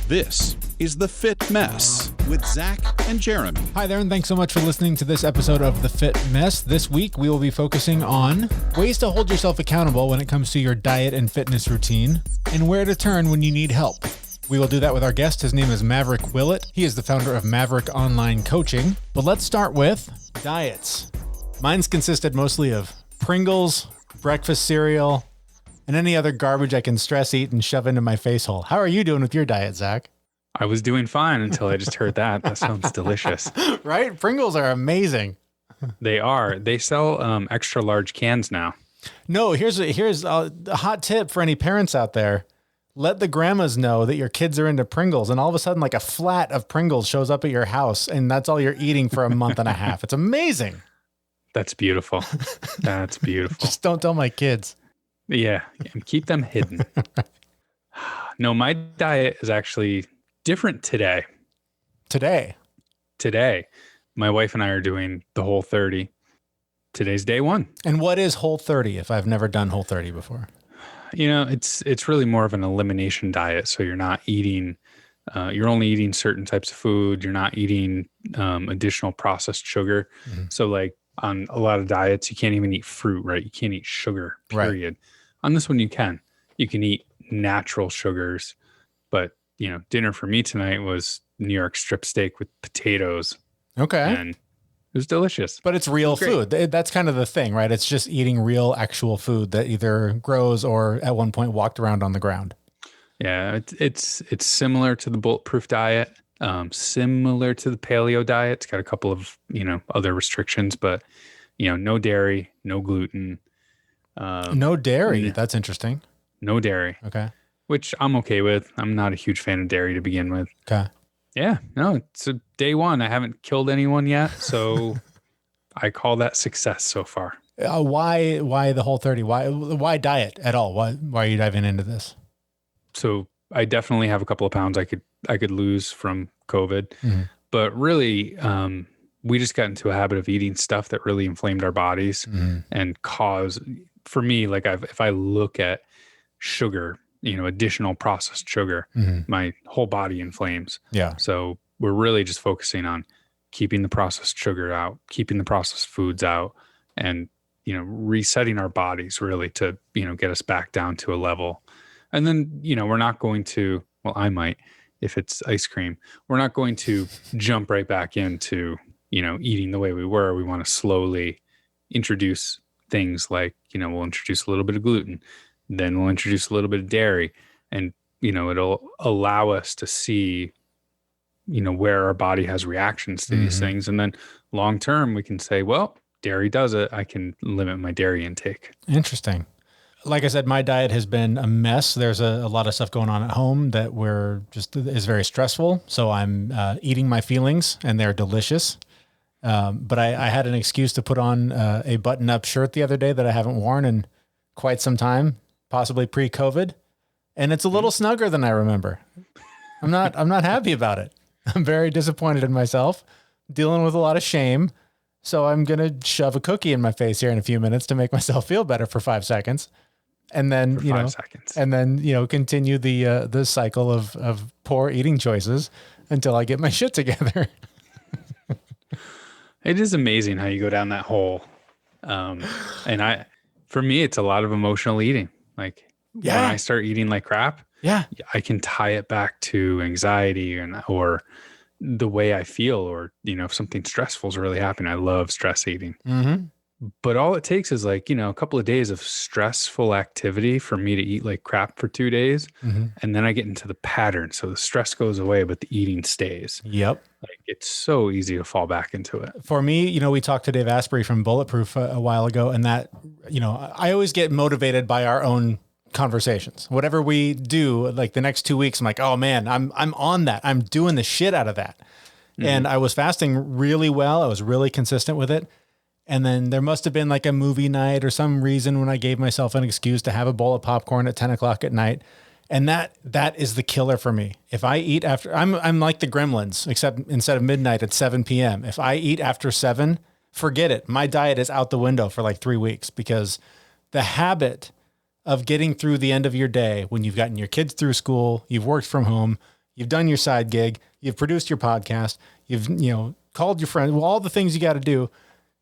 This is The Fit Mess with Zach and Jeremy. Hi there, and thanks so much for listening to this episode of The Fit Mess. This week, we will be focusing on ways to hold yourself accountable when it comes to your diet and fitness routine, and where to turn when you need help. We will do that with our guest. His name is Maverick Willet. He is the founder of Maverick Online Coaching. But let's start with diets. Mine's consisted mostly of Pringles, breakfast cereal, and any other garbage I can stress eat and shove into my face hole. How are you doing with your diet, Zach? I was doing fine until I just heard that. That sounds delicious. Right? Pringles are amazing. They are. They sell extra large cans now. No, here's a hot tip for any parents out there. Let the grandmas know that your kids are into Pringles, and all of a sudden, like a flat of Pringles shows up at your house, and that's all you're eating for a month and a half. It's amazing. That's beautiful. That's beautiful. Just don't tell my kids. Yeah, and keep them hidden. No, my diet is actually different today. Today, my wife and I are doing the Whole30. Today's day one. And what is Whole30 if I've never done Whole30 before? You know, it's really more of an elimination diet. So you're not eating, you're only eating certain types of food. You're not eating additional processed sugar. Mm-hmm. So like on a lot of diets, you can't even eat fruit, right? You can't eat sugar, period. Right. On this one, you can. You can eat natural sugars, but you know, dinner for me tonight was New York strip steak with potatoes. Okay. And it was delicious. But it's real food. That's kind of the thing, right? It's just eating real, actual food that either grows or at one point walked around on the ground. Yeah, it's similar to the bulletproof diet, similar to the paleo diet. It's got a couple of, other restrictions, but, no dairy, no gluten. No dairy. That's interesting. No dairy. Okay. Which I'm okay with. I'm not a huge fan of dairy to begin with. Okay. Yeah. No, it's a day one. I haven't killed anyone yet. So I call that success so far. Why the Whole30? Why diet at all? Why are you diving into this? So I definitely have a couple of pounds I could lose from COVID, but really, we just got into a habit of eating stuff that really inflamed our bodies and caused, for me, like if I look at sugar, additional processed sugar, my whole body inflames. Yeah. So we're really just focusing on keeping the processed sugar out, keeping the processed foods out, and, resetting our bodies really to, get us back down to a level. And then, we're not going to, well, I might, if it's ice cream, we're not going to jump right back into, eating the way we were. We want to slowly introduce things like, we'll introduce a little bit of gluten, then we'll introduce a little bit of dairy, and, it'll allow us to see, where our body has reactions to these things. And then long term, we can say, well, dairy does it. I can limit my dairy intake. Interesting. Like I said, my diet has been a mess. There's a lot of stuff going on at home that is very stressful. So I'm eating my feelings, and they're delicious. But I had an excuse to put on a button-up shirt the other day that I haven't worn in quite some time, possibly pre-COVID, and it's a little snugger than I remember. I'm not happy about it. I'm very disappointed in myself, dealing with a lot of shame. So I'm gonna shove a cookie in my face here in a few minutes to make myself feel better for 5 seconds, and then continue the cycle of poor eating choices until I get my shit together. It is amazing how you go down that hole. For me, it's a lot of emotional eating. Like when I start eating like crap, I can tie it back to anxiety or the way I feel, or, if something stressful is really happening. I love stress eating. But all it takes is like, a couple of days of stressful activity for me to eat like crap for 2 days. And then I get into the pattern. So the stress goes away, but the eating stays. Yep. Like it's so easy to fall back into it. For me, we talked to Dave Asprey from Bulletproof a while ago, and that, I always get motivated by our own conversations. Whatever we do, like the next 2 weeks, I'm like, oh man, I'm on that. I'm doing the shit out of that. And I was fasting really well. I was really consistent with it. And then there must have been like a movie night or some reason when I gave myself an excuse to have a bowl of popcorn at 10 o'clock at night. And that is the killer for me. If I eat after, I'm like the Gremlins, except instead of midnight at 7 p.m. If I eat after 7, forget it. My diet is out the window for like 3 weeks, because the habit of getting through the end of your day when you've gotten your kids through school, you've worked from home, you've done your side gig, you've produced your podcast, you've, called your friend, well, all the things you got to do.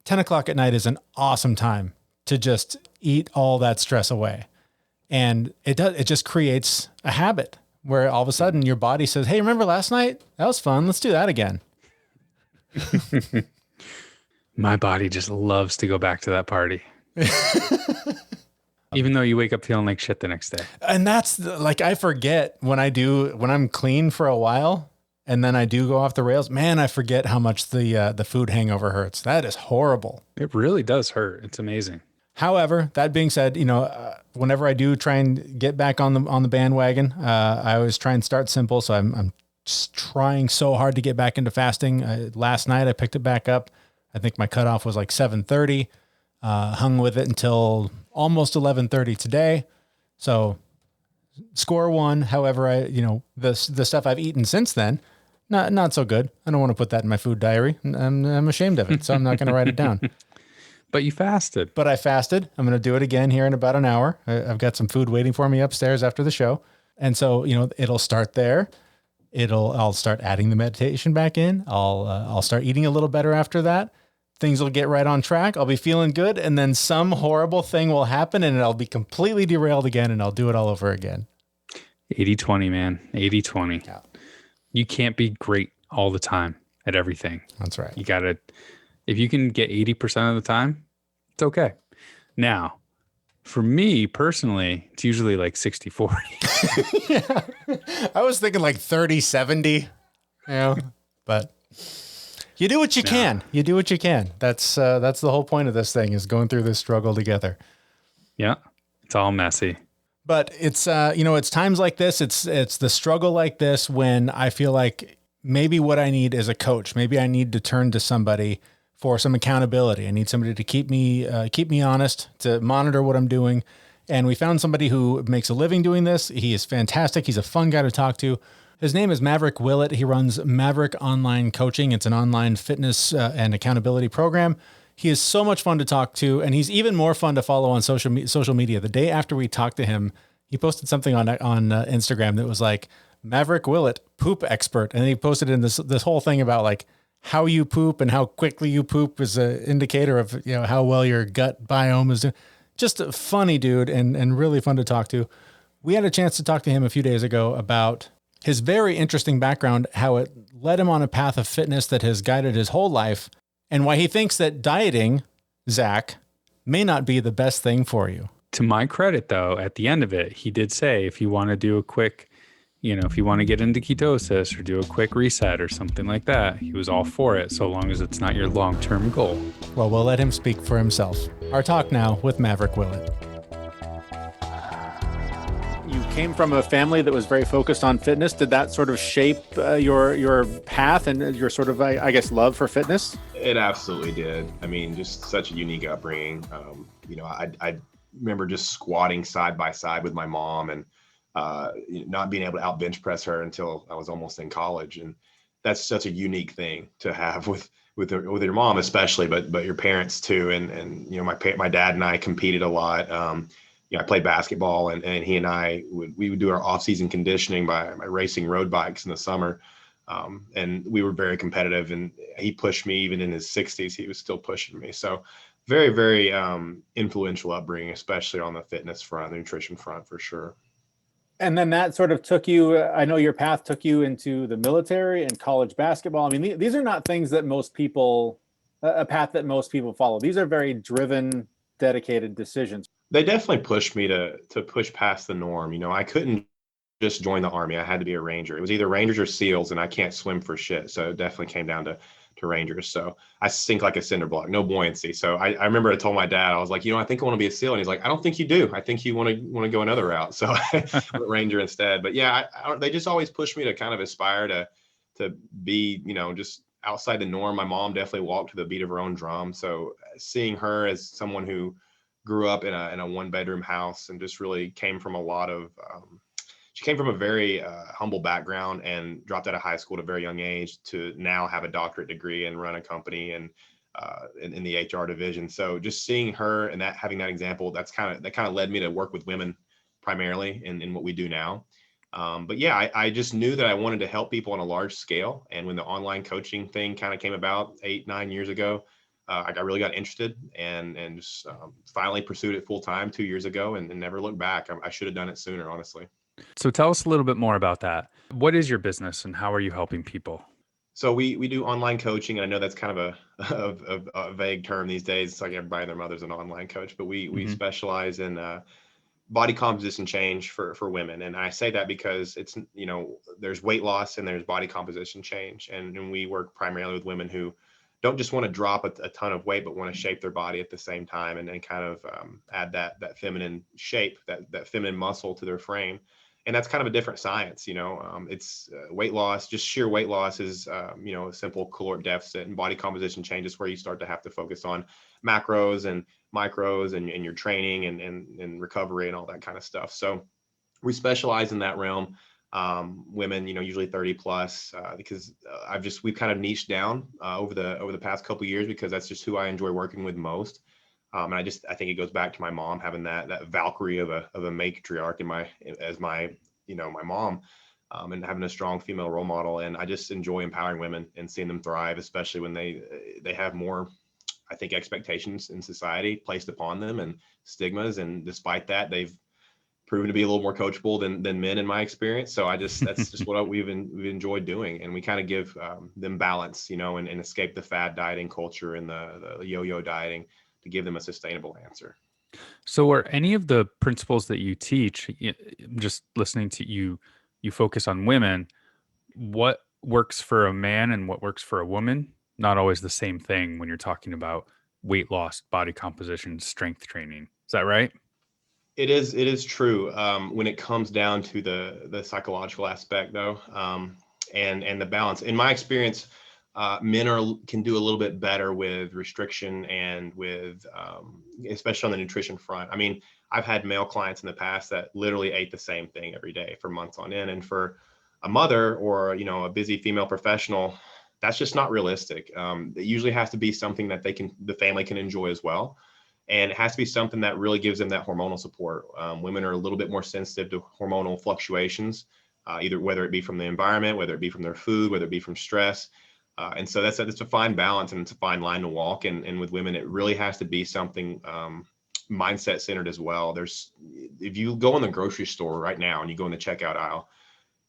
10 o'clock at night is an awesome time to just eat all that stress away. And it just creates a habit where all of a sudden your body says, hey, remember last night? That was fun. Let's do that again. My body just loves to go back to that party. Even though you wake up feeling like shit the next day. And that's like, I forget when I'm clean for a while and then I do go off the rails, man, I forget how much the food hangover hurts. That is horrible. It really does hurt. It's amazing. However, that being said, whenever I do try and get back on the bandwagon, I always try and start simple. So I'm just trying so hard to get back into fasting. Last night I picked it back up. I think my cutoff was like 7:30. Hung with it until almost 11:30 today. So score one. However, the stuff I've eaten since then, not so good. I don't want to put that in my food diary. I'm ashamed of it, so I'm not going to write it down. But you fasted. But I fasted. I'm going to do it again here in about an hour. I've got some food waiting for me upstairs after the show. And so, it'll start there. I'll start adding the meditation back in. I'll start eating a little better after that. Things will get right on track. I'll be feeling good. And then some horrible thing will happen and I'll be completely derailed again and I'll do it all over again. 80-20, man. 80-20. Yeah. You can't be great all the time at everything. That's right. You got to, if you can get 80% of the time, it's okay. Now, for me personally, it's usually like 60-40. Yeah. I was thinking like 30-70, but you do what you can. You do what you can. That's the whole point of this thing, is going through this struggle together. Yeah. It's all messy. But it's, it's times like this. It's the struggle like this when I feel like maybe what I need is a coach. Maybe I need to turn to somebody for some accountability. I need somebody to keep me honest, to monitor what I'm doing. And we found somebody who makes a living doing this. He is fantastic. He's a fun guy to talk to. His name is Maverick Willet. He runs Maverick Online Coaching. It's an online fitness and accountability program. He is so much fun to talk to, and he's even more fun to follow on social media. The day after we talked to him, he posted something on Instagram that was like, Maverick Willet, poop expert. And he posted in this whole thing about like how you poop and how quickly you poop is an indicator of, how well your gut biome is doing. Just a funny dude and really fun to talk to. We had a chance to talk to him a few days ago about his very interesting background, how it led him on a path of fitness that has guided his whole life, and why he thinks that dieting, Zach, may not be the best thing for you. To my credit, though, at the end of it, he did say, if you want to do a quick, if you want to get into ketosis or do a quick reset or something like that, he was all for it, so long as it's not your long-term goal. Well, we'll let him speak for himself. Our talk now with Maverick Willet. You came from a family that was very focused on fitness. Did that sort of shape your path and your sort of, I guess, love for fitness? It absolutely did. I mean, just such a unique upbringing. I remember just squatting side by side with my mom and not being able to out bench press her until I was almost in college. And that's such a unique thing to have with your mom, especially, but your parents too. And my dad and I competed a lot. I played basketball, and he and I would do our off-season conditioning by racing road bikes in the summer. And we were very competitive, and he pushed me even in his 60s. He was still pushing me. So very, very influential upbringing, especially on the fitness front, the nutrition front, for sure. And then that sort of took you, I know your path took you into the military and college basketball. I mean, these are not things that a path that most people follow. These are very driven, dedicated decisions. They definitely pushed me to push past the norm. I couldn't just join the Army. I had to be a Ranger. It was either Rangers or SEALs, and I can't swim for shit. So it definitely came down to Rangers. So I sink like a cinder block, no buoyancy. So I remember I told my dad, I was like, I think I want to be a SEAL. And he's like, I don't think you do. I think you want to go another route. So I went Ranger instead. But yeah, they just always pushed me to kind of aspire to be, just outside the norm. My mom definitely walked to the beat of her own drum. So seeing her as someone who grew up in a one-bedroom house and just really came from she came from a very humble background and dropped out of high school at a very young age to now have a doctorate degree and run a company and in the HR division. So just seeing her and having that example, that kind of led me to work with women primarily in what we do now. But yeah, I just knew that I wanted to help people on a large scale. And when the online coaching thing kind of came about 8-9 years ago, I really got interested and just, finally pursued it full time 2 years ago and never looked back. I should have done it sooner, honestly. So tell us a little bit more about that. What is your business and how are you helping people? So we do online coaching. And I know that's kind of a vague term these days. It's like everybody and their mother's an online coach, but we specialize in body composition change for women. And I say that because it's, there's weight loss and there's body composition change. And we work primarily with women who don't just want to drop a ton of weight, but want to shape their body at the same time and then kind of add that feminine shape, that feminine muscle to their frame. And that's kind of a different science. It's weight loss, just sheer weight loss is, a simple caloric deficit, and body composition changes where you start to have to focus on macros and micros and your training and recovery and all that kind of stuff. So we specialize in that realm. Women, usually 30 plus, because we've kind of niched down over the past couple of years because that's just who I enjoy working with most. And I think it goes back to my mom having that Valkyrie of a matriarch as my mom, and having a strong female role model. And I just enjoy empowering women and seeing them thrive, especially when they have more, I think, expectations in society placed upon them and stigmas. And despite that, they've proven to be a little more coachable than men in my experience. So that's just what we've enjoyed doing. And we kind of give them balance, and escape the fad dieting culture and the yo-yo dieting to give them a sustainable answer. So are any of the principles that you teach, just listening to you focus on women, what works for a man and what works for a woman? Not always the same thing when you're talking about weight loss, body composition, strength training. Is that right? It is true. When it comes down to the psychological aspect though, and the balance, in my experience, men can do a little bit better with restriction and with, especially on the nutrition front. I mean, I've had male clients in the past that literally ate the same thing every day for months on end. And for a mother or, a busy female professional, that's just not realistic. It usually has to be something that the family can enjoy as well. And it has to be something that really gives them that hormonal support. Women are a little bit more sensitive to hormonal fluctuations, either whether it be from the environment, whether it be from their food, whether it be from stress. And so that's a fine balance and it's a fine line to walk. And with women, it really has to be something mindset centered as well. If you go in the grocery store right now and you go in the checkout aisle,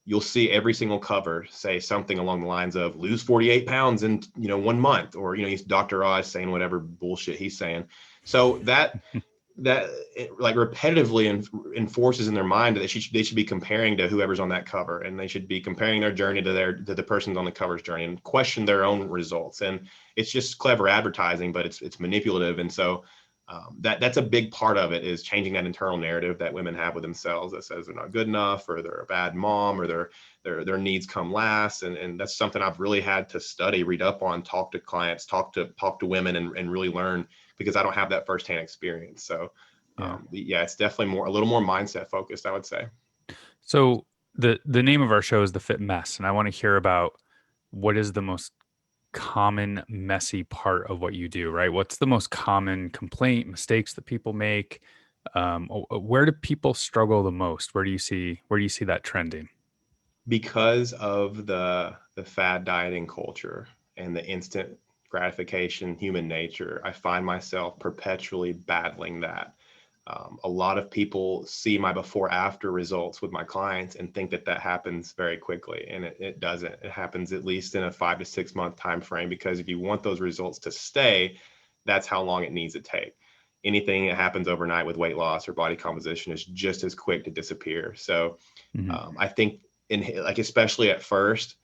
you'll see every single cover say something along the lines of lose 48 pounds in 1 month, or Dr. Oz saying whatever bullshit he's saying. So that like repetitively enforces in their mind that they should be comparing to whoever's on that cover, and they should be comparing their journey to the person's on the cover's journey and question their own results. And it's just clever advertising, but it's manipulative. And so that's a big part of it, is changing that internal narrative that women have with themselves that says they're not good enough, or they're a bad mom, or their needs come last. And that's something I've really had to study, read up on, talk to clients, talk to women and really learn, because I don't have that firsthand experience. So it's definitely a little more mindset focused, I would say. So the name of our show is The Fit Mess. And I want to hear about what is the most common messy part of what you do, right? What's the most common complaint, mistakes that people make? Where do people struggle the most? Where do you see that trending? Because of the fad dieting culture and the instant gratification, human nature, I find myself perpetually battling that. A lot of people see my before after results with my clients and think that happens very quickly, and it doesn't. It happens at least in a 5 to 6 month time frame, because if you want those results to stay, that's how long it needs to take. Anything that happens overnight with weight loss or body composition is just as quick to disappear. So I think especially at first,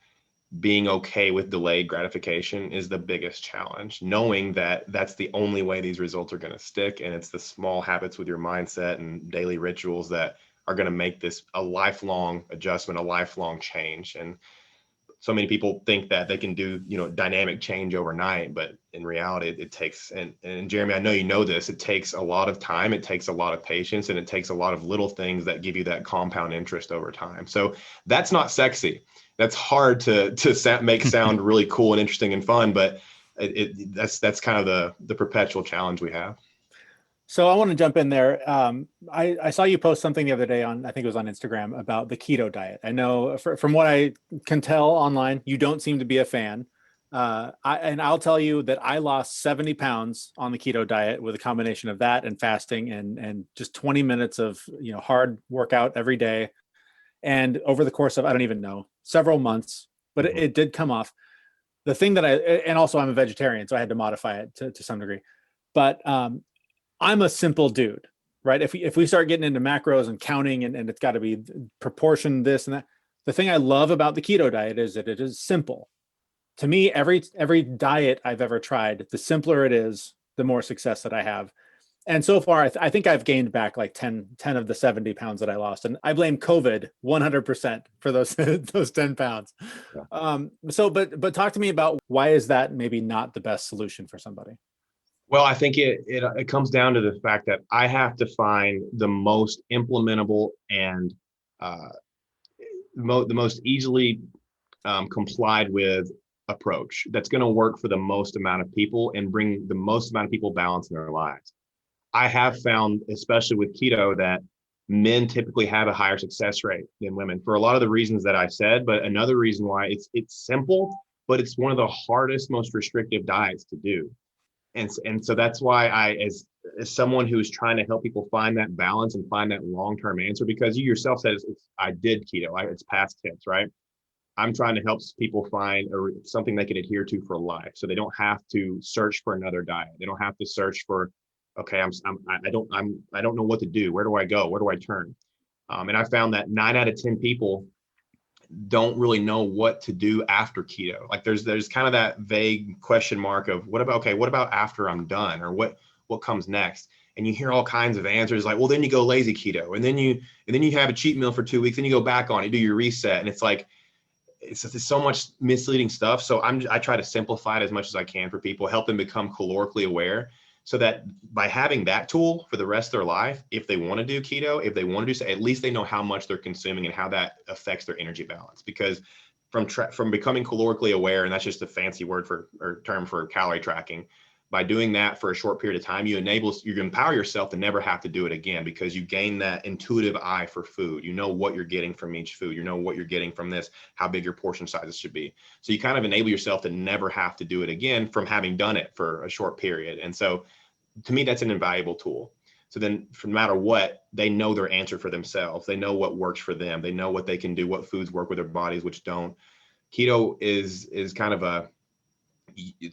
being okay with delayed gratification is the biggest challenge, knowing that that's the only way these results are going to stick. And it's the small habits with your mindset and daily rituals that are going to make this a lifelong adjustment, a lifelong change. And so many people think that they can do, dynamic change overnight, but in reality, it takes, and Jeremy, I know you know this, it takes a lot of time, it takes a lot of patience, and it takes a lot of little things that give you that compound interest over time. So that's not sexy. That's hard to make sound really cool and interesting and fun, but that's kind of the perpetual challenge we have. So I want to jump in there. I saw you post something the other day I think it was on Instagram, about the keto diet. I know from what I can tell online, you don't seem to be a fan. And I'll tell you that I lost 70 pounds on the keto diet with a combination of that and fasting and just 20 minutes of, hard workout every day. And over the course of, I don't even know, several months, but it did come off. The thing that and also I'm a vegetarian, so I had to modify it to some degree, but I'm a simple dude, right? If we start getting into macros and counting and it's got to be proportion, this and that. The thing I love about the keto diet is that it is simple. To me, every diet I've ever tried, the simpler it is, the more success that I have. And so far, I think I've gained back like 10 of the 70 pounds that I lost. And I blame COVID 100% for those, those 10 pounds. Yeah. But talk to me about why is that maybe not the best solution for somebody? Well, I think it comes down to the fact that I have to find the most implementable and the most easily complied with approach that's going to work for the most amount of people and bring the most amount of people balance in their lives. I have found, especially with keto, that men typically have a higher success rate than women for a lot of the reasons that I said. But another reason why it's simple, but it's one of the hardest, most restrictive diets to do. And so that's why as someone who's trying to help people find that balance and find that long-term answer, because you yourself said I did keto, it's past tense, right? I'm trying to help people find something they can adhere to for life, so they don't have to search for another diet. They don't have to search for, okay, I don't know what to do. Where do I go? Where do I turn? And I found that 9 out of 10 people don't really know what to do after keto. Like there's kind of that vague question mark of what about after I'm done, or what comes next? And you hear all kinds of answers like, well, then you go lazy keto, and then you have a cheat meal for 2 weeks, and you go back on it, do your reset. And it's like, it's so much misleading stuff. So I try to simplify it as much as I can for people, help them become calorically aware, so that by having that tool for the rest of their life, if they want to do keto, if they want to do so, at least they know how much they're consuming and how that affects their energy balance. Because from becoming calorically aware, and that's just a fancy word or term for calorie tracking, by doing that for a short period of time, you empower yourself to never have to do it again, because you gain that intuitive eye for food. You know what you're getting from each food. You know what you're getting from this, how big your portion sizes should be. So you kind of enable yourself to never have to do it again from having done it for a short period. And so to me, that's an invaluable tool. So then no matter what, they know their answer for themselves. They know what works for them. They know what they can do, what foods work with their bodies, which don't. Keto is kind of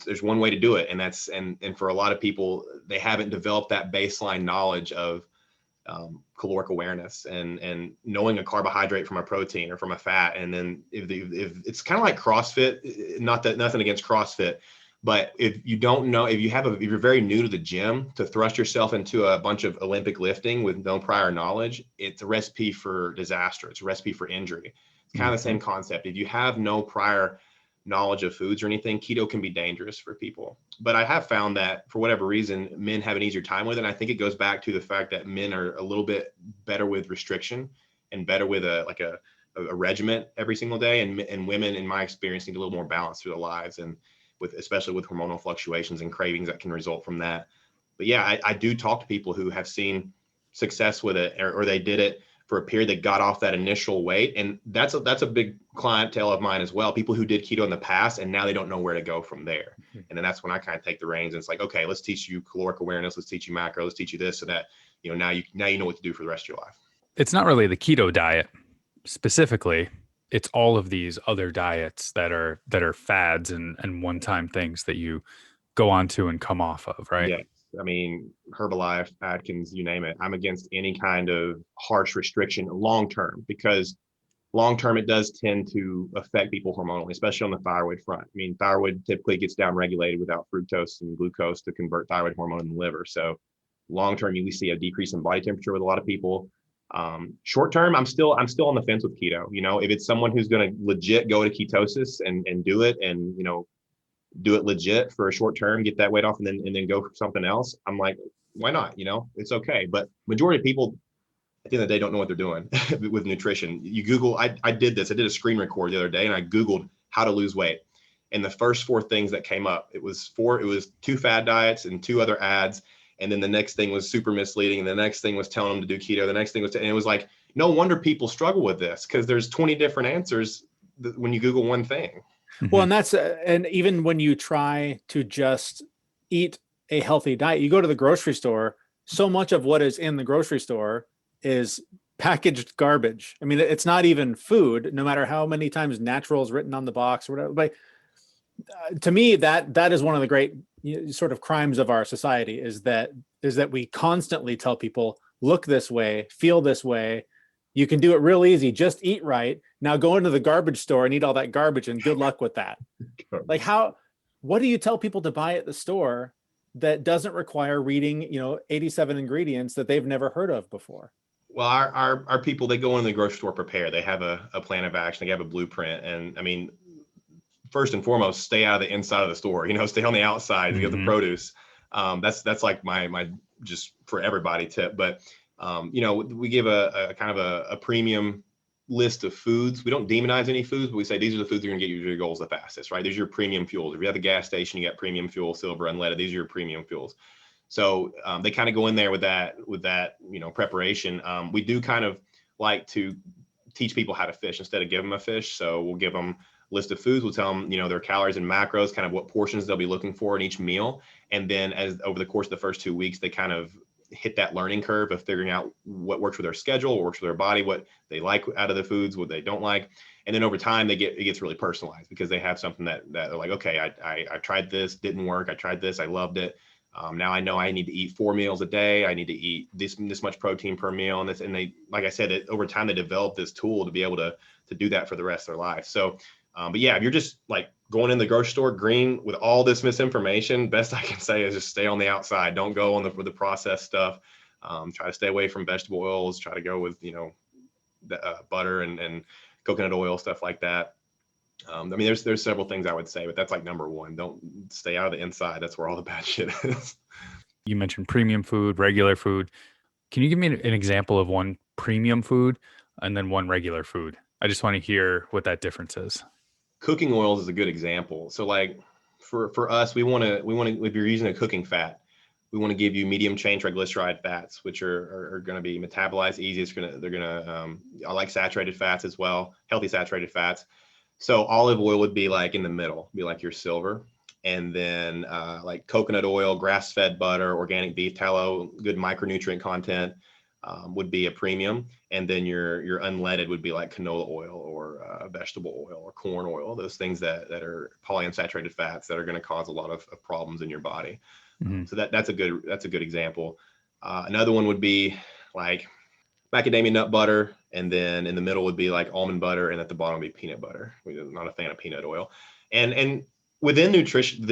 there's one way to do it. And and for a lot of people, they haven't developed that baseline knowledge of caloric awareness and knowing a carbohydrate from a protein or from a fat. And then if it's kind of like CrossFit, nothing against CrossFit, but if you don't know, if you're very new to the gym, to thrust yourself into a bunch of Olympic lifting with no prior knowledge, it's a recipe for disaster. It's a recipe for injury. It's kind of the same concept. If you have no prior knowledge of foods or anything, keto can be dangerous for people. But I have found that for whatever reason, men have an easier time with it. And I think it goes back to the fact that men are a little bit better with restriction and better with a regiment every single day. And women, in my experience, need a little more balance through their lives, and especially with hormonal fluctuations and cravings that can result from that. But yeah, I do talk to people who have seen success with it, or they did it for a period that got off that initial weight. And that's a big clientele of mine as well. People who did keto in the past, and now they don't know where to go from there. And then that's when I kind of take the reins, and it's like, okay, let's teach you caloric awareness. Let's teach you macro. Let's teach you this, so that, now you know what to do for the rest of your life. It's not really the keto diet specifically. It's all of these other diets that are fads and one-time things that you go onto and come off of, right? Yeah. I mean, Herbalife, Atkins, you name it. I'm against any kind of harsh restriction long-term, because long-term, it does tend to affect people hormonally, especially on the thyroid front. I mean, thyroid typically gets downregulated without fructose and glucose to convert thyroid hormone in the liver. So long-term, we see a decrease in body temperature with a lot of people. Short-term, I'm still on the fence with keto. If it's someone who's going to legit go to ketosis and do it, and, do it legit for a short term, get that weight off, and then go for something else, I'm like, why not? It's okay. But majority of people at the end of the day don't know what they're doing with nutrition. You Google, I did this. I did a screen record the other day, and I Googled how to lose weight. And the first 4 things that came up, it was 2 fad diets and 2 other ads. And then the next thing was super misleading. And the next thing was telling them to do keto. The next thing was, and it was like, no wonder people struggle with this, because there's 20 different answers when you Google one thing. Well, and that's, and even when you try to just eat a healthy diet, you go to the grocery store, so much of what is in the grocery store is packaged garbage. I mean, it's not even food, no matter how many times natural is written on the box or whatever. But to me, that is one of the great sort of crimes of our society, is that we constantly tell people, look this way, feel this way. You can do it real easy. Just eat right. Now go into the garbage store and eat all that garbage, and good luck with that. Like, what do you tell people to buy at the store that doesn't require reading, 87 ingredients that they've never heard of before? Well, our people, they go in the grocery store prepared. They have a plan of action. They have a blueprint. And I mean, first and foremost, stay out of the inside of the store, stay on the outside, you get the produce. That's like my just for everybody tip. But, we give a kind of a premium list of foods. We don't demonize any foods, but we say, these are the foods that are going to get you to your goals the fastest, right? These are your premium fuels. If you have a gas station, you got premium fuel, silver, unleaded. These are your premium fuels. So they kind of go in there with that, preparation. We do kind of like to teach people how to fish instead of give them a fish. So we'll give them a list of foods. We'll tell them, their calories and macros, kind of what portions they'll be looking for in each meal. And then as over the course of the first 2 weeks, they kind of hit that learning curve of figuring out what works with their schedule, what works with their body, what they like out of the foods, what they don't like. And then over time, it gets really personalized, because they have something that they're like, okay, I tried this, didn't work. I tried this, I loved it. Now I know I need to eat 4 meals a day. I need to eat this much protein per meal. And they, like I said, over time, they develop this tool to be able to do that for the rest of their life. So, but yeah, if you're just like going in the grocery store green with all this misinformation, best I can say is just stay on the outside. Don't go on with the processed stuff. Try to stay away from vegetable oils. Try to go with, butter and coconut oil, stuff like that. I mean, there's several things I would say, but that's like number one. Don't stay out of the inside. That's where all the bad shit is. You mentioned premium food, regular food. Can you give me an example of one premium food and then one regular food? I just want to hear what that difference is. Cooking oils is a good example. So like for us, we want to, if you're using a cooking fat, we want to give you medium chain triglyceride fats, which are going to be metabolized easy. I like saturated fats as well, healthy saturated fats. So olive oil would be like in the middle, be like your silver. And then like coconut oil, grass-fed butter, organic beef tallow, good micronutrient content would be a premium. And then your unleaded would be like canola oil or vegetable oil or corn oil, those things that are polyunsaturated fats that are going to cause a lot of problems in your body. Mm-hmm. So that's a good example. Another one would be like macadamia nut butter, and then in the middle would be like almond butter, and at the bottom would be peanut butter. We're not a fan of peanut oil. And within the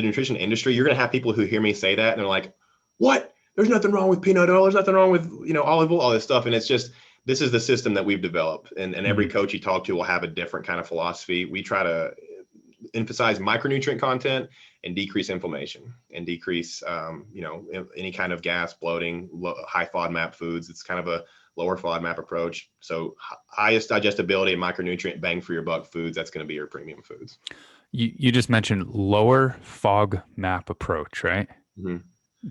nutrition industry, you're going to have people who hear me say that and they're like, what? There's nothing wrong with peanut oil. There's nothing wrong with, olive oil, all this stuff. And it's just, this is the system that we've developed. And every coach you talk to will have a different kind of philosophy. We try to emphasize micronutrient content and decrease inflammation and decrease, any kind of gas, bloating, high FODMAP foods. It's kind of a lower FODMAP approach. So highest digestibility and micronutrient bang for your buck foods, that's going to be your premium foods. You just mentioned lower FODMAP approach, right? Mm-hmm.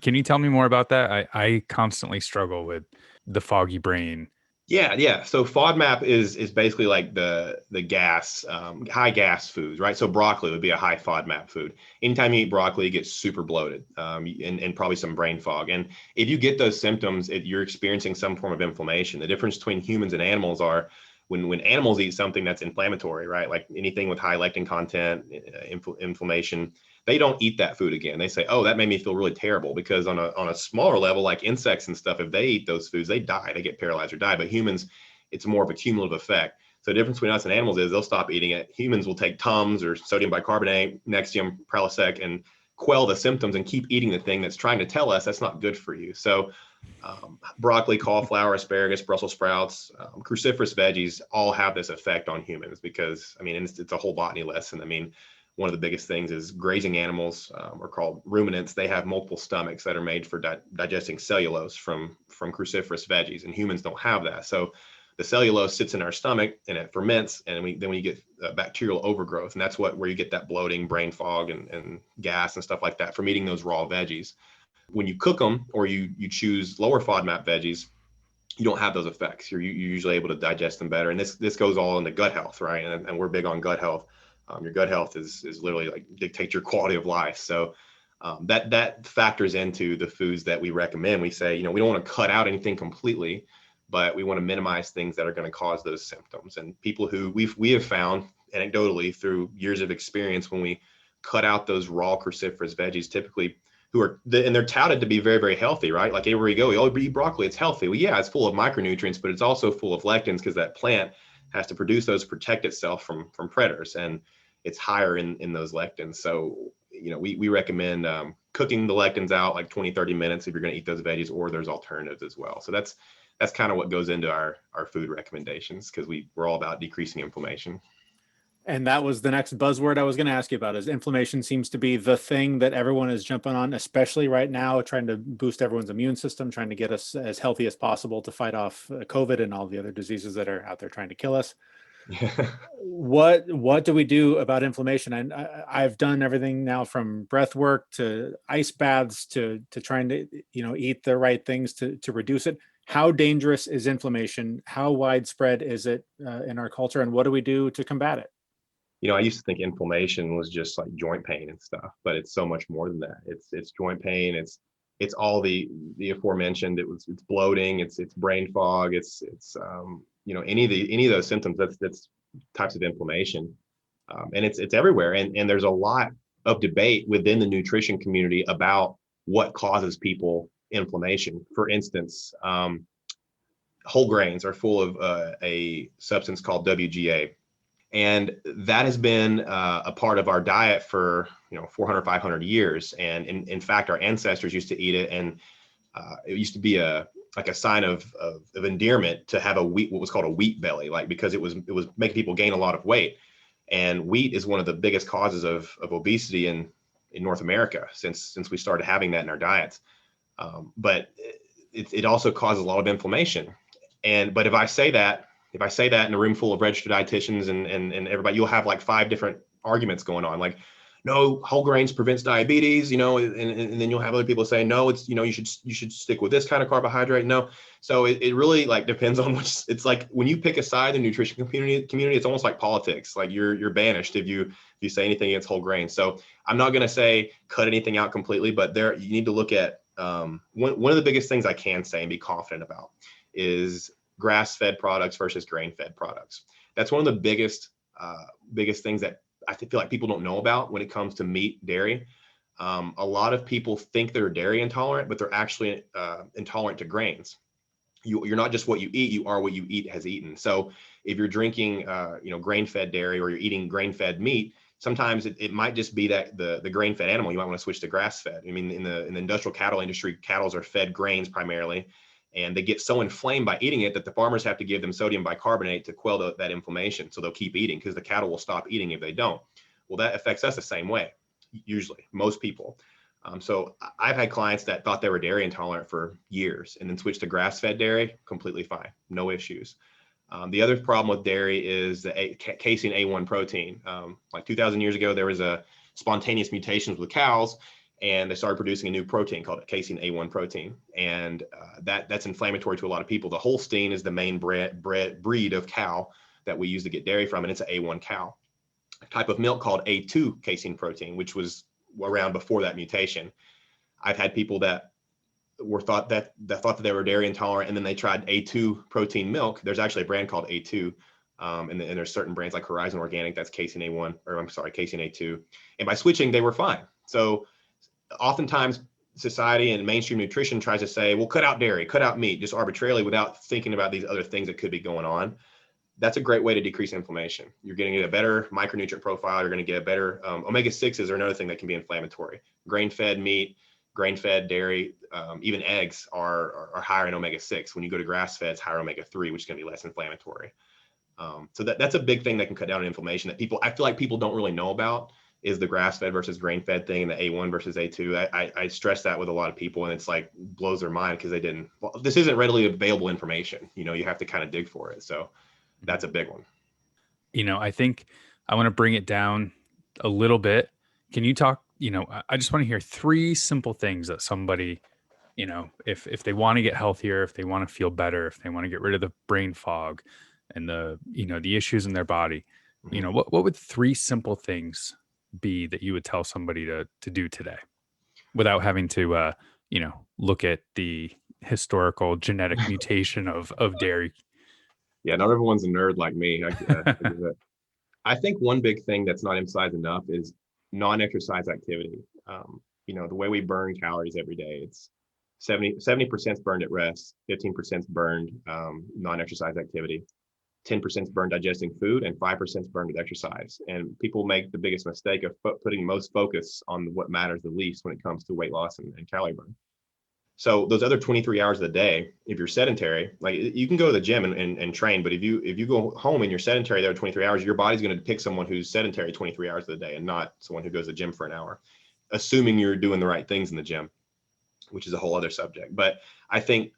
Can you tell me more about that? I constantly struggle with the foggy brain. Yeah. So FODMAP is basically like the gas, high gas foods, right? So broccoli would be a high FODMAP food. Anytime you eat broccoli, you get super bloated and probably some brain fog. And if you get those symptoms, you're experiencing some form of inflammation. The difference between humans and animals are when animals eat something that's inflammatory, right? Like anything with high lectin content, inflammation, they don't eat that food again. They say, oh, that made me feel really terrible, because on a smaller level, like insects and stuff, if they eat those foods, they die, they get paralyzed or die. But humans, it's more of a cumulative effect. So the difference between us and animals is they'll stop eating it. Humans will take Tums or sodium bicarbonate, Nexium, Prilosec, and quell the symptoms and keep eating the thing that's trying to tell us that's not good for you. So broccoli, cauliflower, asparagus, Brussels sprouts, cruciferous veggies all have this effect on humans, because, it's a whole botany lesson. One of the biggest things is grazing animals are called ruminants. They have multiple stomachs that are made for digesting cellulose from cruciferous veggies, and humans don't have that. So the cellulose sits in our stomach and it ferments, and then we get bacterial overgrowth, and that's where you get that bloating, brain fog, and gas and stuff like that from eating those raw veggies. When you cook them or you choose lower FODMAP veggies, you don't have those effects. You're usually able to digest them better. And this goes all into gut health, right? And we're big on gut health. Your gut health is literally like dictates your quality of life. So that factors into the foods that we recommend. We say, we don't want to cut out anything completely, but we want to minimize things that are going to cause those symptoms. And people who we have found anecdotally through years of experience, when we cut out those raw cruciferous veggies, typically and they're touted to be very, very healthy, right? Like everywhere you go, you eat broccoli, it's healthy. Well, yeah, it's full of micronutrients, but it's also full of lectins because that plant has to produce those to protect itself from predators, and it's higher in those lectins. So, we recommend cooking the lectins out like 20, 30 minutes if you're going to eat those veggies, or there's alternatives as well. So that's kind of what goes into our food recommendations, because we're all about decreasing inflammation. And that was the next buzzword I was going to ask you about, is inflammation seems to be the thing that everyone is jumping on, especially right now, trying to boost everyone's immune system, trying to get us as healthy as possible to fight off COVID and all the other diseases that are out there trying to kill us. What do we do about inflammation? I've done everything now from breath work to ice baths to trying to, eat the right things to reduce it. How dangerous is inflammation? How widespread is it in our culture? And what do we do to combat it? I used to think inflammation was just like joint pain and stuff, but it's so much more than that. It's joint pain. It's all the aforementioned. It's bloating. It's brain fog. It's any of those symptoms. That's types of inflammation, and it's everywhere. And there's a lot of debate within the nutrition community about what causes people inflammation. For instance, whole grains are full of a substance called WGA. And that has been a part of our diet for 400, 500 years. And in fact, our ancestors used to eat it, and it used to be a sign of endearment to have what was called a wheat belly, like because it was making people gain a lot of weight. And wheat is one of the biggest causes of obesity in North America since we started having that in our diets. But it also causes a lot of inflammation. But if I say that in a room full of registered dietitians and everybody, you'll have like 5 different arguments going on. Like, no, whole grains prevents diabetes, and then you'll have other people saying, no, it's, you should stick with this kind of carbohydrate. No. So it really like depends on which. It's like when you pick a side in the nutrition community, it's almost like politics. Like you're banished if you say anything against whole grains. So I'm not going to say cut anything out completely, but you need to look at one of the biggest things I can say and be confident about is grass-fed products versus grain-fed products. That's one of the biggest things that I feel like people don't know about when it comes to meat, dairy. A lot of people think they're dairy intolerant, but they're actually intolerant to grains. You're not just what you eat, you are what you eat has eaten. So if you're drinking grain-fed dairy or you're eating grain-fed meat, sometimes it might just be that the grain-fed animal, you might want to switch to grass-fed. I mean, in the industrial cattle industry, cattle are fed grains primarily. And they get so inflamed by eating it that the farmers have to give them sodium bicarbonate to quell that inflammation. So they'll keep eating because the cattle will stop eating if they don't. Well, that affects us the same way, usually, most people. So I've had clients that thought they were dairy intolerant for years and then switched to grass-fed dairy, completely fine, no issues. The other problem with dairy is the casein A1 protein. Like 2,000 years ago, there was a spontaneous mutations with cows, and they started producing a new protein called casein A1 protein. And that's inflammatory to a lot of people. The Holstein is the main breed of cow that we use to get dairy from, and it's an A1 cow. A type of milk called A2 casein protein, which was around before that mutation. I've had people that thought that they were dairy intolerant, and then they tried A2 protein milk. There's actually a brand called A2. And there's certain brands like Horizon Organic, that's casein A1, or I'm sorry, casein A2. And by switching, they were fine. So oftentimes society and mainstream nutrition tries to say, well, cut out dairy, cut out meat, just arbitrarily without thinking about these other things that could be going on. That's a great way to decrease inflammation. You're going to get a better micronutrient profile. You're going to get a better omega-6s are another thing that can be inflammatory. Grain-fed meat, grain-fed dairy, even eggs are higher in omega-6. When you go to grass-fed, it's higher omega-3, which is going to be less inflammatory. So that's a big thing that can cut down on inflammation that I feel like people don't really know about, is the grass-fed versus grain-fed thing, and the A1 versus A2. I stress that with a lot of people, and it's like blows their mind because this isn't readily available information. You have to kind of dig for it. So that's a big one. I think I want to bring it down a little bit. Can you talk I just want to hear 3 simple things that somebody, if they want to get healthier, if they want to feel better, if they want to get rid of the brain fog and the issues in their body, what would 3 simple things be that you would tell somebody to do today without having to, look at the historical genetic mutation of dairy? Yeah, not everyone's a nerd like me. I think one big thing that's not emphasized enough is non-exercise activity. The way we burn calories every day, it's 70% is burned at rest, 15% is burned non-exercise activity, 10% is burned digesting food, and 5% is burned with exercise. And people make the biggest mistake of putting most focus on what matters the least when it comes to weight loss and calorie burn. So those other 23 hours of the day, if you're sedentary, like you can go to the gym and train, but if you go home and you're sedentary there 23 hours, your body's going to pick someone who's sedentary 23 hours of the day and not someone who goes to the gym for an hour, assuming you're doing the right things in the gym, which is a whole other subject. But I think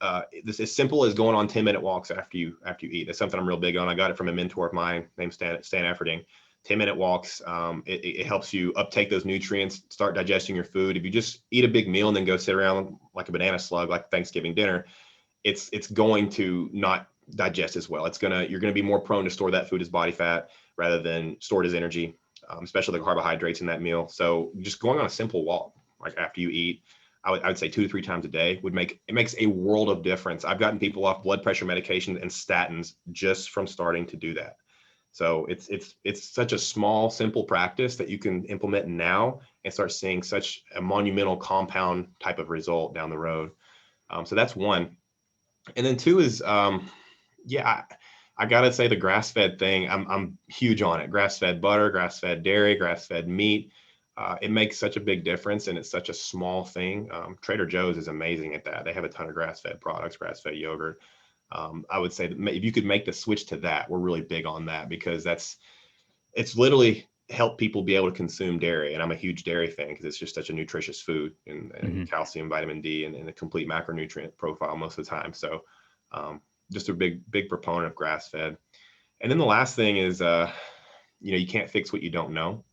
this as simple as going on 10-minute walks after you eat. That's something I'm real big on. I got it from a mentor of mine named Stan Efferding. 10-minute walks, it helps you uptake those nutrients, start digesting your food. If you just eat a big meal and then go sit around like a banana slug, like Thanksgiving dinner, it's going to not digest as well. You're gonna be more prone to store that food as body fat rather than stored as energy, especially the carbohydrates in that meal. So just going on a simple walk, like after you eat, I would say 2 to 3 times a day makes a world of difference. I've gotten people off blood pressure medication and statins just from starting to do that. So it's such a small, simple practice that you can implement now and start seeing such a monumental compound type of result down the road. So that's one. And then 2 is, I gotta say the grass-fed thing, I'm huge on it. Grass-fed butter, grass-fed dairy, grass-fed meat. It makes such a big difference, and it's such a small thing. Trader Joe's is amazing at that. They have a ton of grass-fed products, grass-fed yogurt. I would say that if you could make the switch to that, we're really big on that because it's literally helped people be able to consume dairy. And I'm a huge dairy fan because it's just such a nutritious food and calcium, vitamin D, and a complete macronutrient profile most of the time. So just a big proponent of grass-fed. And then the last thing is, you can't fix what you don't know.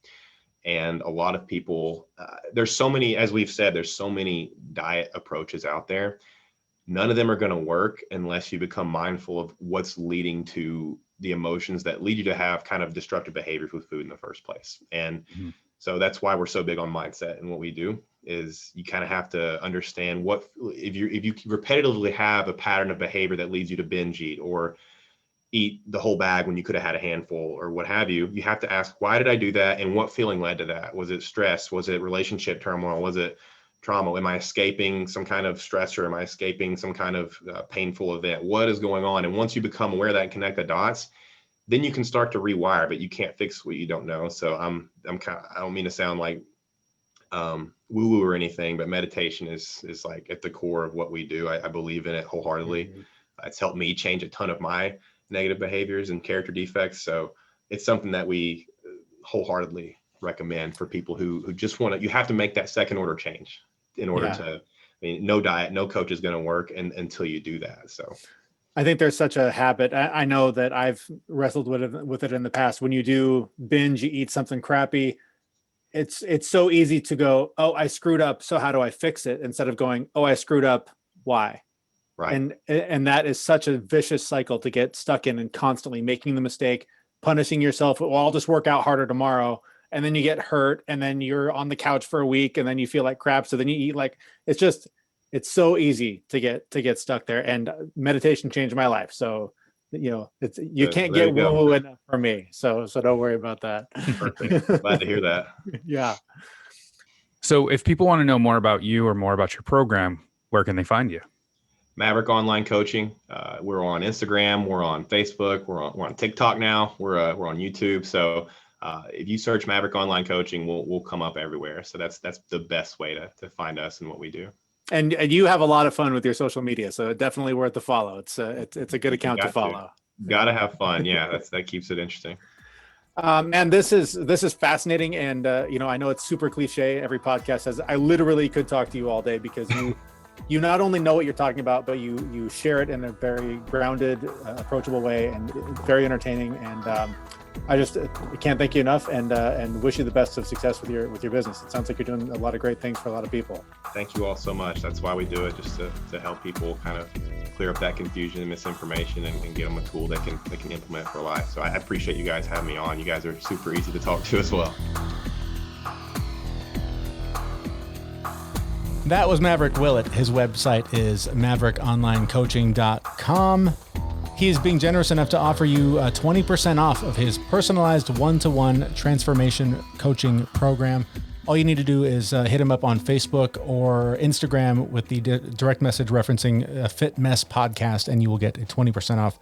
And a lot of people, there's so many, as we've said, there's so many diet approaches out there. None of them are going to work unless you become mindful of what's leading to the emotions that lead you to have kind of destructive behaviors with food in the first place. And so that's why we're so big on mindset. And what we do is you kind of have to understand if you repetitively have a pattern of behavior that leads you to binge eat or eat the whole bag when you could have had a handful or what have you, you have to ask, why did I do that? And what feeling led to that? Was it stress? Was it relationship turmoil? Was it trauma? Am I escaping some kind of stressor? Am I escaping some kind of painful event? What is going on? And once you become aware of that and connect the dots, then you can start to rewire, but you can't fix what you don't know. So I don't mean to sound like woo-woo or anything, but meditation is like at the core of what we do. I believe in it wholeheartedly. It's helped me change a ton of my negative behaviors and character defects. So it's something that we wholeheartedly recommend for people who just want to. You have to make that second order change in order to. No diet, no coach is going to work until you do that. So I think there's such a habit. I know that I've wrestled with it in the past. When you do binge, you eat something crappy. It's so easy to go, oh, I screwed up, so how do I fix it? Instead of going, oh, I screwed up, why? Right. And that is such a vicious cycle to get stuck in and constantly making the mistake, punishing yourself. Well, I'll just work out harder tomorrow. And then you get hurt and then you're on the couch for a week and then you feel like crap. So then you eat it's so easy to get stuck there. And meditation changed my life. So, you can't get woo-woo enough for me. So don't worry about that. Perfect. Glad to hear that. Yeah. So if people want to know more about you or more about your program, where can they find you? Maverick Online Coaching. We're on Instagram. We're on Facebook. We're on TikTok now. We're on YouTube. So if you search Maverick Online Coaching, we'll come up everywhere. So that's the best way to find us and what we do. And you have a lot of fun with your social media, so definitely worth the follow. It's a good account to follow. Gotta have fun. Yeah, that keeps it interesting. And this is fascinating, and I know it's super cliche. Every podcast says I literally could talk to you all day because you not only know what you're talking about, but you share it in a very grounded, approachable way, and very entertaining. And I can't thank you enough, and wish you the best of success with your business. It sounds like you're doing a lot of great things for a lot of people. Thank you all so much. That's why we do it, just to help people kind of clear up that confusion and misinformation and get them a tool they can implement for life. So I appreciate you guys having me on. You guys are super easy to talk to as well. That was Maverick Willet. His website is maverickonlinecoaching.com. He is being generous enough to offer you 20% off of his personalized one-to-one transformation coaching program. All you need to do is hit him up on Facebook or Instagram with the direct message referencing Fit Mess Podcast, and you will get a 20% off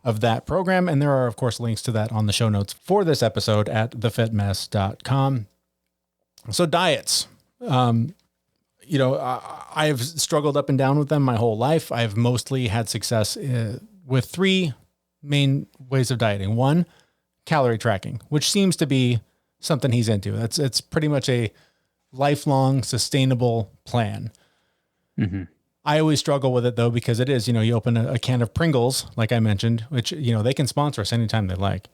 of that program. And there are, of course, links to that on the show notes for this episode at thefitmess.com. So diets. I've struggled up and down with them my whole life. I've mostly had success with three main ways of dieting. One, calorie tracking, which seems to be something he's into. It's pretty much a lifelong sustainable plan. Mm-hmm. I always struggle with it though, because it is, you open a can of Pringles, like I mentioned, which, they can sponsor us anytime they like.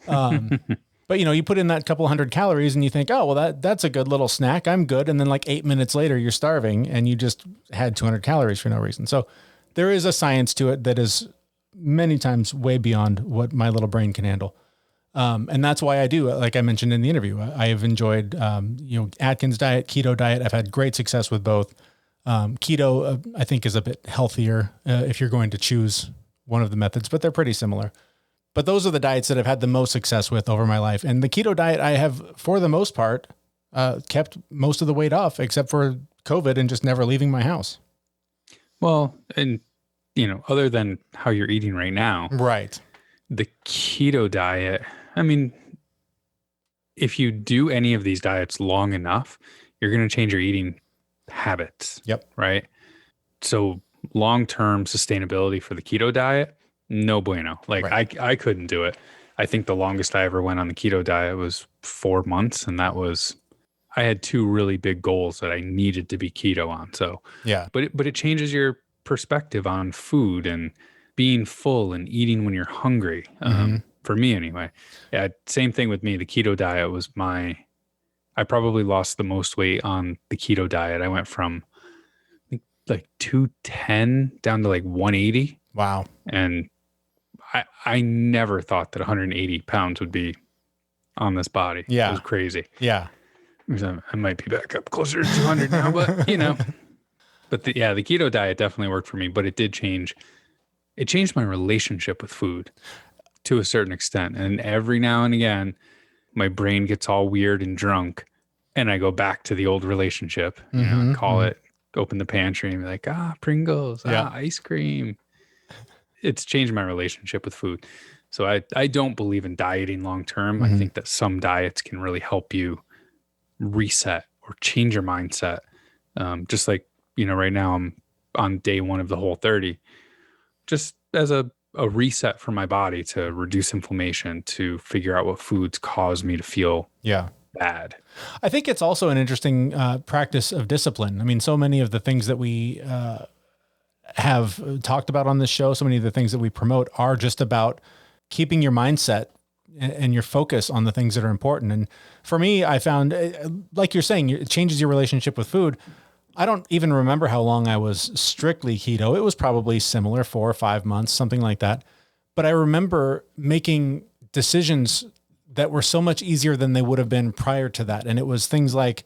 But you put in that couple hundred calories and you think, oh, well, that's a good little snack. I'm good. And then like 8 minutes later, you're starving and you just had 200 calories for no reason. So there is a science to it that is many times way beyond what my little brain can handle. And that's why I do, like I mentioned in the interview, I have enjoyed, Atkins diet, keto diet. I've had great success with both. Keto, I think, is a bit healthier if you're going to choose one of the methods, but they're pretty similar. But those are the diets that I've had the most success with over my life. And the keto diet, I have, for the most part, kept most of the weight off, except for COVID and just never leaving my house. Well, and, other than how you're eating right now. Right. The keto diet, I mean, if you do any of these diets long enough, you're going to change your eating habits. Yep. Right. So long-term sustainability for the keto diet, no bueno. Like right. I couldn't do it. I think the longest I ever went on the keto diet was 4 months. And that was, I had two really big goals that I needed to be keto on. So yeah, but it changes your perspective on food and being full and eating when you're hungry. For me anyway. Yeah. Same thing with me. The keto diet was I probably lost the most weight on the keto diet. I went from I think like 210 down to like 180. Wow. And I never thought that 180 pounds would be on this body. Yeah. It was crazy. Yeah. I might be back up closer to 200 now, but But the keto diet definitely worked for me, but it did change. It changed my relationship with food to a certain extent. And every now and again, my brain gets all weird and drunk and I go back to the old relationship, call it, open the pantry and be like, Pringles, ice cream. It's changed my relationship with food. So I don't believe in dieting long-term. Mm-hmm. I think that some diets can really help you reset or change your mindset. Just like, right now I'm on day 1 of the Whole30, just as a reset for my body to reduce inflammation, to figure out what foods cause me to feel bad. I think it's also an interesting practice of discipline. I mean, so many of the things that we have talked about on this show, so many of the things that we promote are just about keeping your mindset and your focus on the things that are important. And for me, I found, like you're saying, it changes your relationship with food. I don't even remember how long I was strictly keto. It was probably similar, 4 or 5 months, something like that. But I remember making decisions that were so much easier than they would have been prior to that. And it was things like,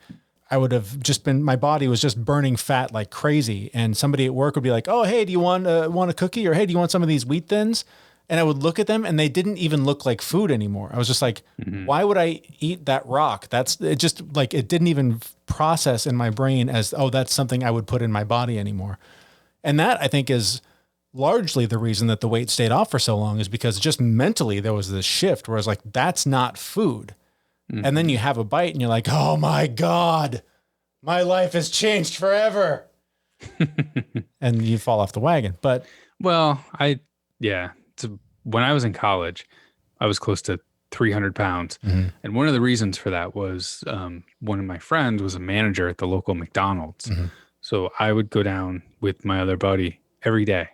my body was just burning fat like crazy. And somebody at work would be like, oh, hey, do you want a cookie? Or, hey, do you want some of these wheat thins? And I would look at them and they didn't even look like food anymore. I was just like, why would I eat that rock? It just like, it didn't even process in my brain as, oh, that's something I would put in my body anymore. And that I think is largely the reason that the weight stayed off for so long, is because just mentally there was this shift where I was like, that's not food. And then you have a bite and you're like, oh my God, my life has changed forever. And you fall off the wagon. But when I was in college, I was close to 300 pounds. Mm-hmm. And one of the reasons for that was one of my friends was a manager at the local McDonald's. Mm-hmm. So I would go down with my other buddy every day.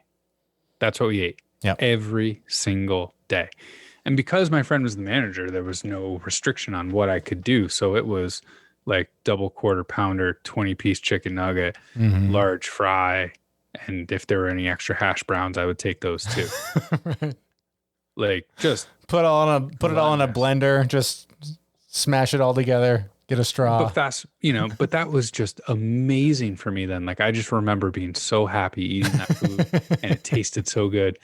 That's what we ate every single day. And because my friend was the manager, there was no restriction on what I could do. So it was like double quarter pounder, 20-piece chicken nugget, large fry. And if there were any extra hash browns, I would take those too. Right. Like just put it all in a blender, just smash it all together, get a straw. But that was just amazing for me then. Like I just remember being so happy eating that food and it tasted so good.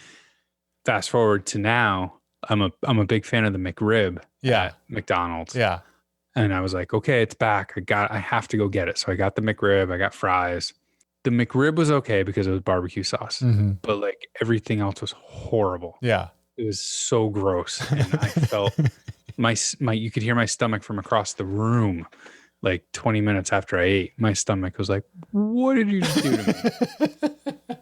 Fast forward to now, I'm a big fan of the McRib at McDonald's. Yeah. And I was like, okay, it's back. I have to go get it. So I got the McRib, I got fries. The McRib was okay because it was barbecue sauce, but like everything else was horrible. Yeah. It was so gross. And I felt my you could hear my stomach from across the room. Like 20 minutes after I ate, my stomach was like, what did you just do to me?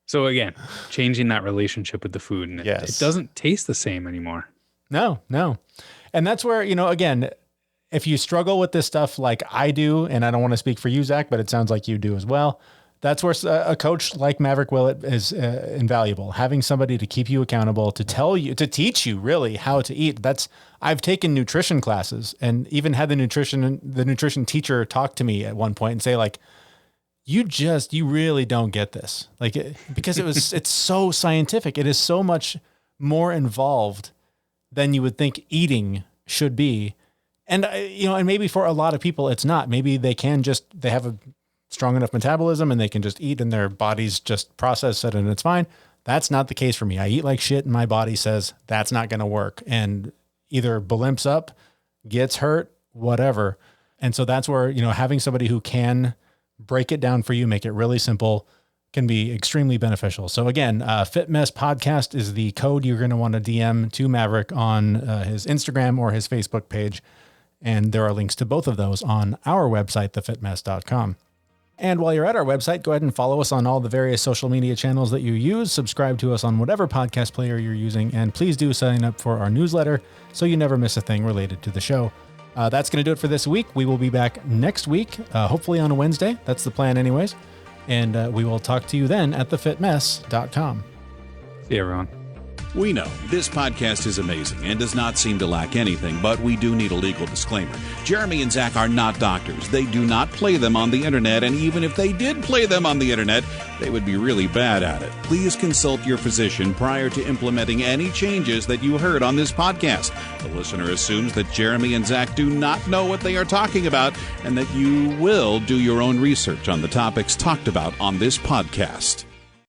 So again, changing that relationship with the food, and it doesn't taste the same anymore. No. And that's where, again, if you struggle with this stuff like I do, and I don't want to speak for you, Zach, but it sounds like you do as well. That's where a coach like Maverick Willet is invaluable. Having somebody to keep you accountable, to teach you really how to eat. I've taken nutrition classes and even had the nutrition teacher talk to me at one point and say like, you really don't get this. Like, because it's so scientific. It is so much more involved than you would think eating should be. And, and maybe for a lot of people, it's not. Maybe they have a strong enough metabolism and they can just eat and their bodies just process it and it's fine. That's not the case for me. I eat like shit and my body says that's not going to work and either blimps up, gets hurt, whatever. And so that's where, having somebody who can break it down for you, make it really simple, can be extremely beneficial. So again, FitMess Podcast is the code you're going to want to DM to Maverick on his Instagram or his Facebook page. And there are links to both of those on our website, thefitmess.com. And while you're at our website, go ahead and follow us on all the various social media channels that you use. Subscribe to us on whatever podcast player you're using. And please do sign up for our newsletter so you never miss a thing related to the show. That's going to do it for this week. We will be back next week, hopefully on a Wednesday. That's the plan anyways. And we will talk to you then at thefitmess.com. See you, everyone. We know this podcast is amazing and does not seem to lack anything, but we do need a legal disclaimer. Jeremy and Zach are not doctors. They do not play them on the internet, and even if they did play them on the internet, they would be really bad at it. Please consult your physician prior to implementing any changes that you heard on this podcast. The listener assumes that Jeremy and Zach do not know what they are talking about and that you will do your own research on the topics talked about on this podcast.